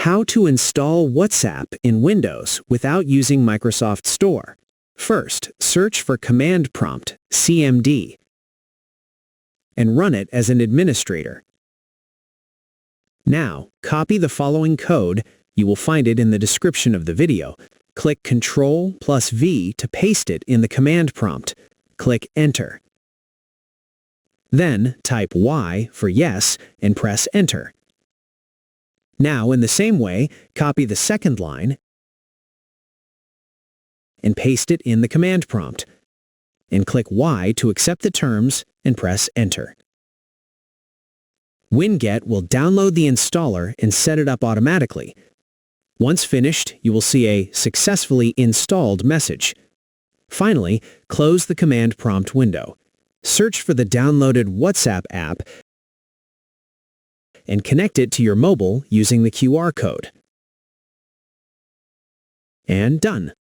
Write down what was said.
How to install WhatsApp in Windows without using Microsoft Store. First, search for Command Prompt, CMD, and run it as an administrator. Now, copy the following code. You will find it in the description of the video. Click Ctrl+V to paste it in the command prompt. Click Enter. Then, type Y for yes and press Enter. Now, in the same way, copy the second line and paste it in the command prompt. And click Y to accept the terms and press Enter. Winget will download the installer and set it up automatically. Once finished, you will see a Successfully Installed message. Finally, close the command prompt window. Search for the downloaded WhatsApp app and connect it to your mobile using the QR code. And done.